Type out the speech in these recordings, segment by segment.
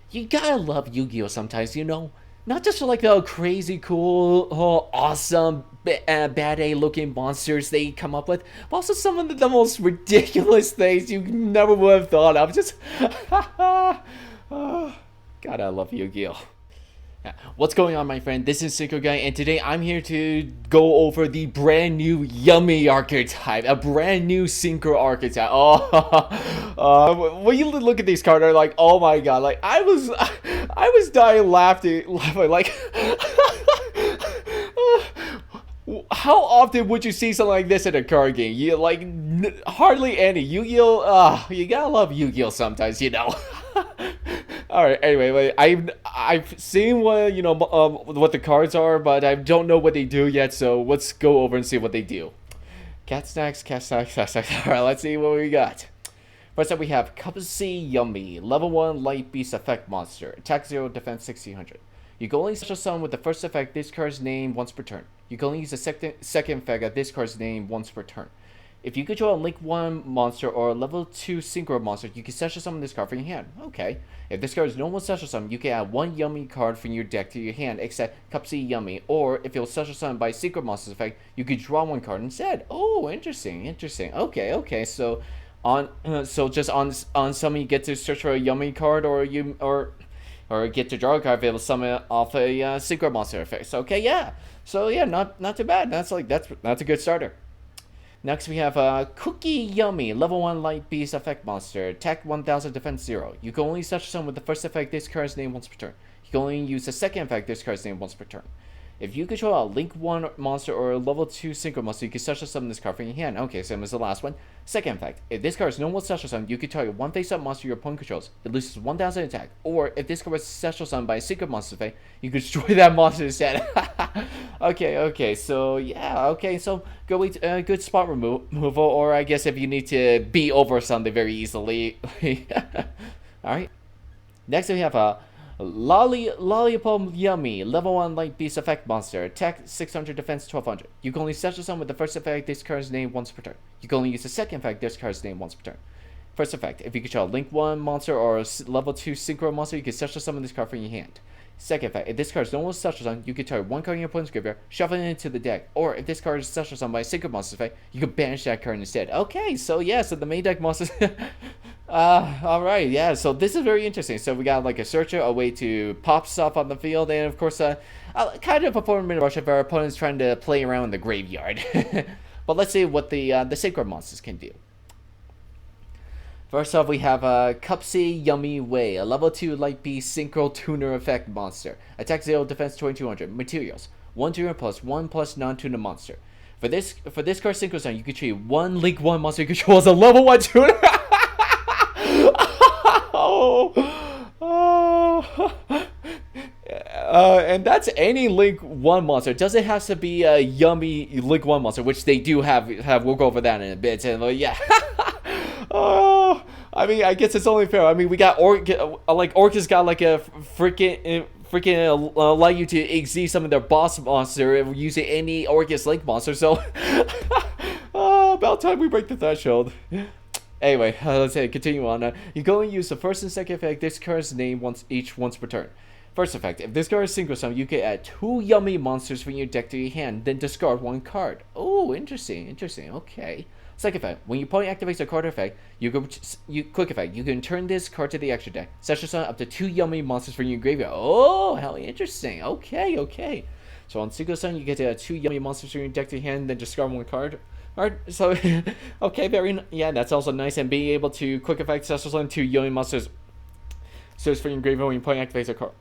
You gotta love Yu-Gi-Oh sometimes, you know? Not just like the crazy cool, awesome, bad A looking monsters they come up with, but also some of the most ridiculous things you never would have thought of. Just, God, I love Yu-Gi-Oh! What's going on, my friend? This is SynchroGuy, and today I'm here to go over the brand new Yummy archetype, a brand new Synchro archetype. Oh, when you look at these cards, are like, oh my god! Like I was dying laughing, like. How often would you see something like this in a card game? You like hardly any. Yu-Gi-Oh! You gotta love Yu-Gi-Oh! Sometimes, you know. All right. Anyway, I've seen what what the cards are, but I don't know what they do yet. So let's go over and see what they do. Cat snacks, cat snacks, cat snacks. All right. Let's see what we got. First up, we have Cup C Yummy, level 1 Light Beast effect monster, attack 0, defense 1600. You can only special summon with the first effect this card's name once per turn. You can only use the second effect of this card's name once per turn. If you control a Link 1 monster or a level 2 Synchro monster, you can special summon this card from your hand. Okay. If this card is normal special summon, you can add one Yummy card from your deck to your hand, except Cup C Yummy. Or if it was special summoned by Synchro monster's effect, you could draw one card instead. Oh, interesting. Okay. So just on summon, you get to search for a Yummy card, or get to draw a card if it will summon off a Synchro monster effect. So, okay, yeah. So yeah, not too bad. That's a good starter. Next, we have Cookie Yummy, level 1 Light Beast effect monster, attack 1000, defense 0. You can only special summon with the first effect this card's name once per turn. You can only use the second effect this card's name once per turn. If you control a Link 1 monster or a level 2 Synchro monster, you can special summon this card from your hand. Okay, same as the last one. Second effect, if this card is normal special summon, you can target one face-up monster your opponent controls. It loses 1000 attack. Or if this card was special summoned by a Synchro monster effect, you can destroy that monster instead. Okay, so yeah, okay, so good spot removal, or I guess if you need to be over something very easily. Alright. Next we have a Lollipop Yummy, level 1 Light Beast effect monster, attack 600, defense 1200. You can only special summon with the first effect this card's name once per turn. You can only use the second effect this card's name once per turn. First effect, if you control a Link 1 monster or a level 2 Synchro monster, you can special summon this card from your hand. Second effect, if this card is normal special summon, you can target one card in your opponent's graveyard, shuffle it into the deck. Or if this card is special summoned by a Synchro monster effect, you can banish that card instead. Okay, so yeah, so the main deck monsters. Alright, yeah, so this is very interesting. So we got like a searcher, a way to pop stuff on the field, and of course, kind of a 4-minute rush if our opponent's trying to play around in the graveyard. But let's see what the Synchro monsters can do. First off, we have Cup C Yummy Way, a level 2 Light Beast Synchro Tuner effect monster. Attack 0, defense 2200. Materials: 1 tuner plus non-tuner monster. For this card Synchro Sound, you can treat one Link 1 monster you control as a level 1 tuner. And that's any Link 1 monster. It doesn't have to be a Yummy Link 1 monster, which they do have. We'll go over that in a bit. And yeah. I mean, I guess it's only fair. I mean, we got Orcus got like a freaking allow you to exceed some of their boss monster using any Orcus Link monster. So, about time we break the threshold. Anyway, let's say continue on. You can only use the first and second effect this card's name once per turn. First effect, if this card is Synchro Summon, you can add 2 Yummy monsters from your deck to your hand, then discard 1 card. Oh, interesting. Okay. Second effect, when your opponent activates a card effect, quick effect, you can turn this card to the extra deck. Special summon up to 2 Yummy monsters from your graveyard. Oh, how interesting. Okay. So on Synchro Summon, you get to add 2 Yummy monsters from your deck to your hand, then discard 1 card. Alright, so okay, yeah, that's also nice. And being able to quick effect special summon 2 Yummy monsters search for your graveyard when your opponent activates a card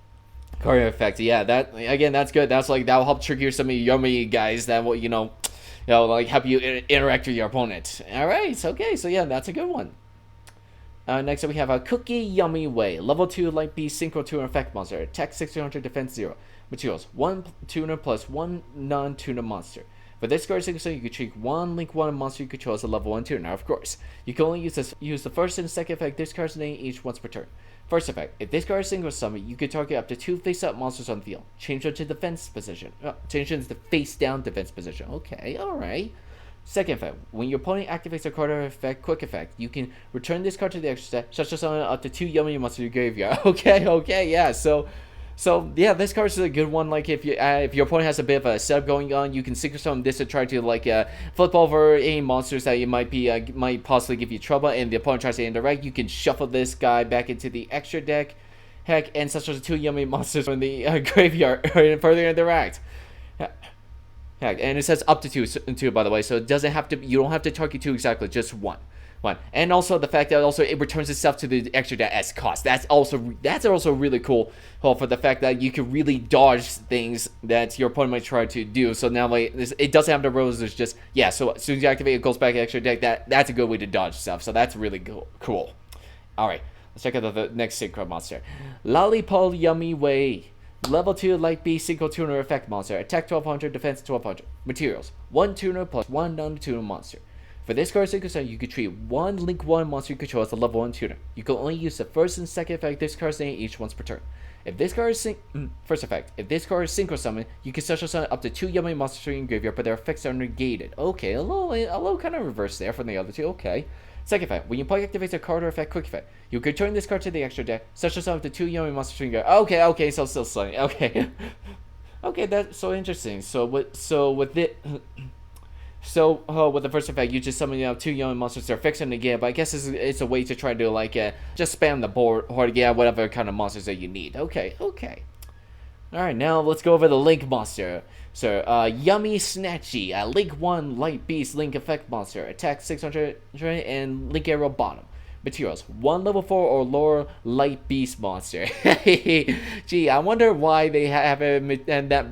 effect. Yeah, that's good. That's like that'll help trigger some of your Yummy guys that will like help you interact with your opponent. Alright, okay, so yeah, that's a good one. Next up we have a Cookie Yummy Way, level 2 Light Beast Synchro Tuner effect monster, attack 1600, defense 0. Materials: 1 tuner plus 1 non-tuner monster. For this card Synchro, you can treat one Link 1 monster you control as a level 1 tuner. Now, of course, you can only use the first and second effect this card's name each once per turn. First effect, if this card is Synchro Summon, you can target up to 2 face-up monsters on the field. Change them to defense position. Change them to the face-down defense position. Okay, alright. Second effect, when your opponent activates a card or effect, quick effect, you can return this card to the extra deck, such as summon up to 2 yummy monsters to your graveyard. Okay, yeah. So yeah, this card is a good one. Like if your opponent has a bit of a setup going on, you can synchro summon this to try to like flip over any monsters that you might possibly give you trouble, and the opponent tries to interact. You can shuffle this guy back into the extra deck, heck, and such as 2 yummy monsters from the graveyard or further interact. Heck, and it says up to two, by the way, so it doesn't have to. You don't have to target 2 exactly, just one. And also the fact that also it returns itself to the extra deck as cost. That's also really cool. For the fact that you can really dodge things that your opponent might try to do. So now like it doesn't have the rules. It's just So as soon as you activate, it goes back to extra deck. That's a good way to dodge stuff. So that's really cool. All right, let's check out the next synchro monster, Lollipop Yummy Way. Level 2 Light Beast Synchro Tuner Effect Monster. Attack 1200, Defense 1200. Materials: 1 tuner plus 1 non-tuner monster. For this card's synchro summon, you can treat 1 Link 1 monster you control as a level 1 tuner. You can only use the first and second effect this card's name each once per turn. If this card is first effect, if this card is synchro summon, you can special summon up to 2 yummy monsters in your graveyard, but their effects are negated. Okay, a little kind of reverse there from the other two. Okay. Second effect, when your player activates a card or effect quick effect, you can turn this card to the extra deck, such as up to 2 yummy monsters in your graveyard. Okay, so still slightly. Okay. Okay, that's so interesting. With the first effect, you just summon 2 yummy monsters. They're fixing again, but I guess it's a way to try to like just spam the board or get whatever kind of monsters that you need. Okay. All right, now let's go over the Link monster. So, Yummy Snatchy, Link 1 Light Beast Link Effect Monster. Attack 600 and Link Arrow bottom. Materials: 1 level 4 or lower Light Beast Monster. Gee, I wonder why they have it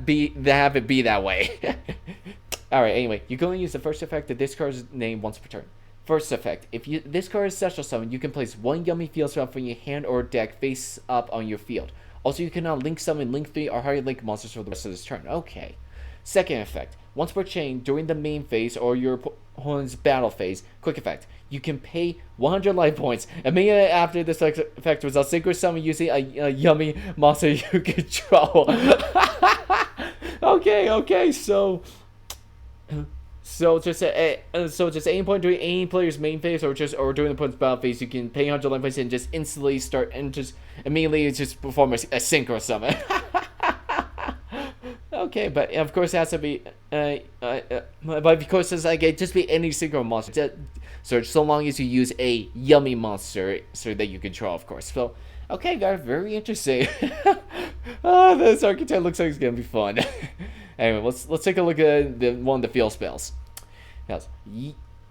be that way. Alright, anyway, you can only use the first effect of this card's name once per turn. First effect, if this card is special summon, you can place 1 yummy field spell from your hand or deck face up on your field. Also, you can now Link summon Link 3 or higher Link monsters for the rest of this turn. Okay. Second effect, once per chain during the main phase or your opponent's battle phase, quick effect, you can pay 100 life points. Immediately after this effect results, synchro summon using a yummy monster you control. Okay, so just at any point during any player's main phase or during the opponent's battle phase, you can pay 100 life points and just instantly start and just immediately just perform a synchro summon. Okay, but of course it has to be but of course it's like it just be any synchro monster. So long as you use a yummy monster that you control, of course. So okay, guys, very interesting. This Archetype looks like it's gonna be fun. Anyway, let's take a look at one of the field spells. Yes,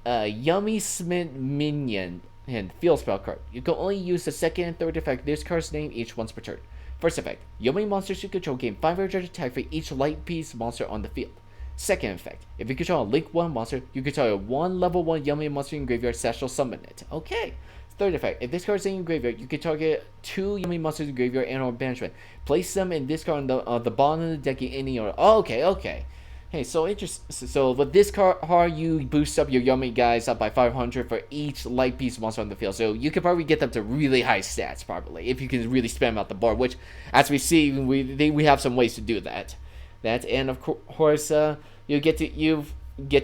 Yummy Smith Minion and field spell card. You can only use the second and third effect this card's name each once per turn. First effect, yummy monsters you control gain 500 attack for each light beast monster on the field. Second effect, if you control a Link 1 monster, you can target 1 level 1 yummy monster in your graveyard, special summon it. Okay. Third effect, if this card is in your graveyard, you can target 2 yummy monsters in your graveyard and or banishment. Place them in this card on the bottom of the deck in any order. Okay. Hey, so interesting. So with this card, you boost up your yummy guys up by 500 for each light beast monster on the field. So you can probably get them to really high stats, probably, if you can really spam out the board. Which, as we see, we have some ways to do that. And of course, you get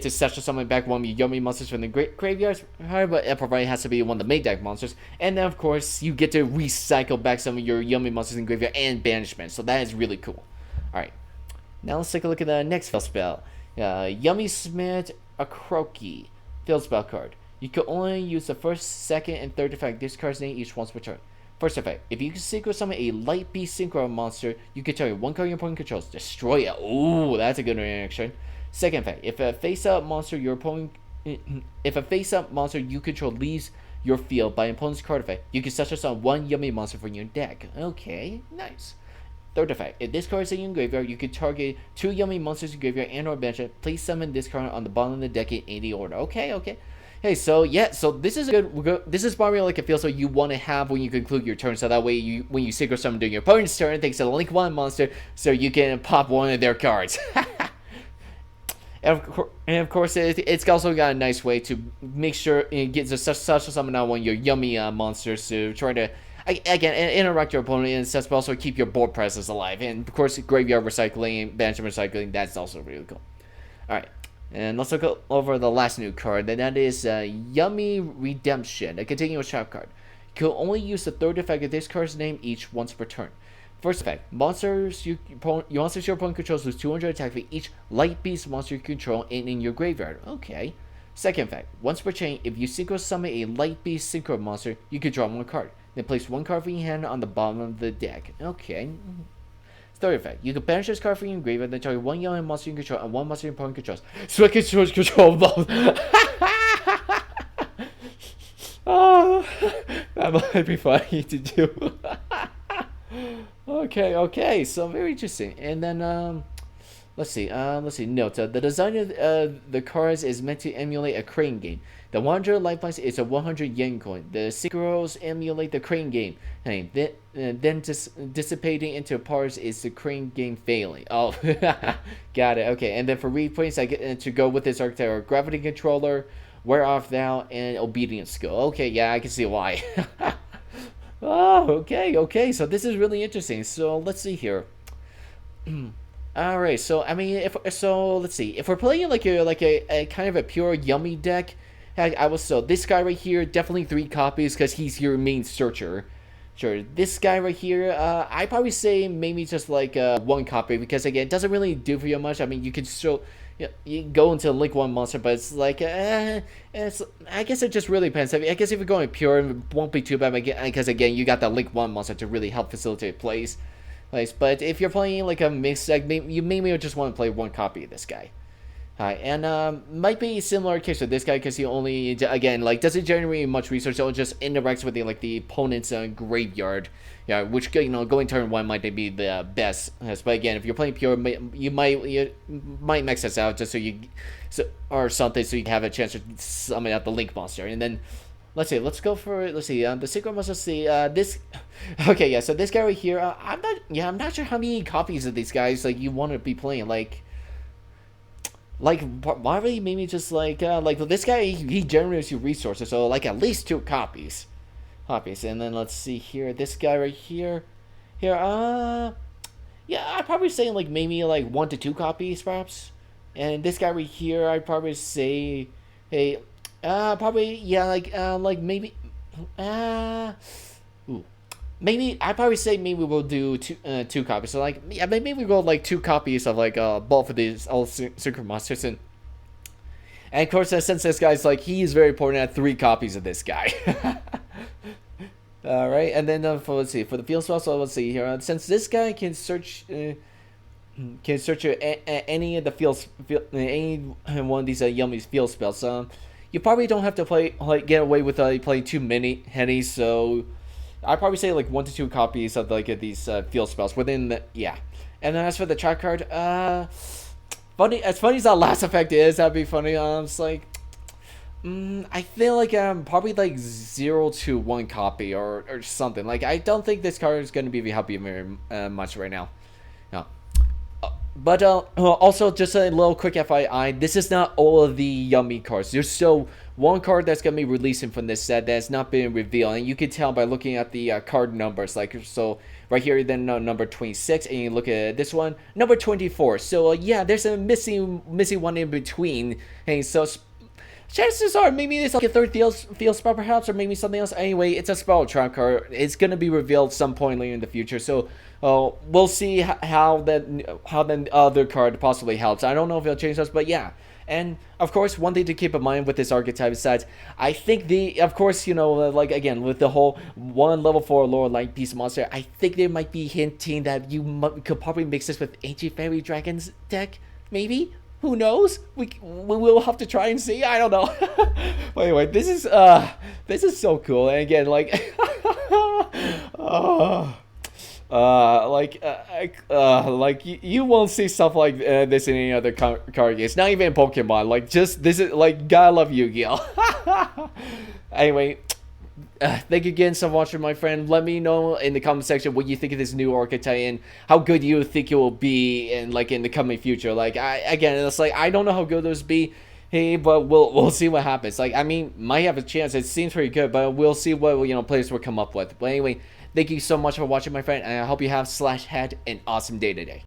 to special summon back one of your yummy monsters from the graveyards. However, it probably has to be one of the main deck monsters. And then, of course, you get to recycle back some of your yummy monsters in graveyard and banishment. So that is really cool. All right. Now let's take a look at the next field spell. Yummy Smith Akroki. Field spell card. You can only use the first, second, and third effect this card's name each once per turn. First effect, if you can synchro summon a light beast synchro monster, you can target 1 card your opponent controls. Destroy it. Ooh, that's a good reaction. Second effect, if a face-up monster you control leaves your field by opponent's card effect, you can special summon 1 yummy monster from your deck. Okay, nice. Third effect, if this card is in your graveyard, you can target 2 yummy monsters in your graveyard and or banishment. Please summon this card on the bottom of the deck in any order. Okay. Hey, so this is good. This is probably like a field spell you want to have when you conclude your turn, so that way when you synchro summon during your opponent's turn, thanks to the Link 1 monster, so you can pop one of their cards. And of course, it's also got a nice way to make sure it gets a special summon out one of your yummy monsters to try to, again, interact your opponent and stuff, but also keep your board presence alive. And of course, graveyard recycling, banishment recycling, that's also really cool. Alright, And let's look over the last new card, and that is Yummy Redemption, a continuous trap card. You can only use the third effect of this card's name each once per turn. First effect, monsters your opponent controls lose 200 attack for each light beast monster you control in your graveyard. Okay. Second effect, once per chain, if you synchro summon a light beast synchro monster, you can draw one card. Then place one card from your hand on the bottom of the deck. Okay. Third effect, you can banish this card from your graveyard, then target one yellow monster you control and one monster your opponent controls. So it control both. Oh, that might be funny to do. Okay, so very interesting. And then let's see. Note: the design of the cards is meant to emulate a crane game. The 100 life points is a 100 yen coin. The synchros emulate the crane game. Hey, then dissipating into parts is the crane game failing. Oh, got it. Okay, and then for repoints, I get to go with this archetype are gravity controller, wear off now, and obedience skill. Okay, yeah, I can see why. Oh, okay. So this is really interesting. So let's see here. All right. So I mean, let's see. If we're playing like a kind of a pure yummy deck, this guy right here definitely 3 copies because he's your main searcher. Sure. This guy right here, I probably say maybe just like 1 copy because again, it doesn't really do for you much. I mean, you can still. You go into Link 1 monster, but it's like, I guess it just really depends. I guess if you're going pure, it won't be too bad, because again, you got that Link 1 monster to really help facilitate plays. But if you're playing like a mixed deck, you maybe just want to play 1 copy of this guy. And might be a similar case with this guy, because he only, again, like, doesn't generate much resource, so it just interacts with the opponent's graveyard. Yeah, which, going turn 1 might be the best. But again, if you're playing pure, you might max this out just or something, so you can have a chance to summon out the Link monster. And then, let's go for, the synchro monster. This, okay, yeah, so this guy right here, I'm not sure how many copies of these guys, you want to be playing, probably maybe just this guy, he generates you resources, so at least 2 copies. And then let's see here, this guy right here, yeah, I'd probably say maybe 1 to 2 copies perhaps. And this guy right here, I'd probably say, hey, probably, yeah, maybe, maybe I'd probably say maybe we'll do 2 copies. So yeah, maybe we go 2 copies of both of these all synchro monsters, and of course since this guy's he's very important at 3 copies of this guy. All right, and then for the field spell. So let's see here. Since this guy can search any of the any one of these yummy field spells, you probably don't have to get away with playing too many hennies. So I'd probably say 1 to 2 copies of these field spells within the, yeah. And then as for the trap card, funny as that last effect is, that'd be funny. It's I feel probably 0 to 1 copy or something. I don't think this card is going to be helping you very much right now. No. But also, just a little quick FYI, this is not all of the yummy cards. There's still 1 card that's going to be releasing from this set that's not been revealed, and you can tell by looking at the card numbers. So right here, then number 26, and you look at this one, number 24. So yeah, there's a missing one in between, and so chances are maybe it's a 3rd field spell perhaps, or maybe something else. Anyway, it's a spell trap card. It's gonna be revealed some point later in the future. So we'll see how the other card possibly helps. I don't know if it'll change us, but yeah. And of course, one thing to keep in mind with this archetype is that I think again, with the whole 1 level 4 lower light beast monster, I think they might be hinting that you could probably mix this with Ancient Fairy Dragons deck, maybe. Who knows? We will have to try and see. I don't know. But anyway, this is so cool. And again, you won't see stuff like this in any other card games. Not even Pokemon. Just this is gotta love Yu-Gi-Oh. Anyway. Thank you again for watching, my friend. Let me know in the comment section what you think of this new archetype and how good you think it will be in the coming future. I don't know how good those be. Hey, but we'll see what happens. I mean, might have a chance. It seems pretty good, but we'll see what players will come up with. But anyway, thank you so much for watching, my friend, and I hope you have /had an awesome day today.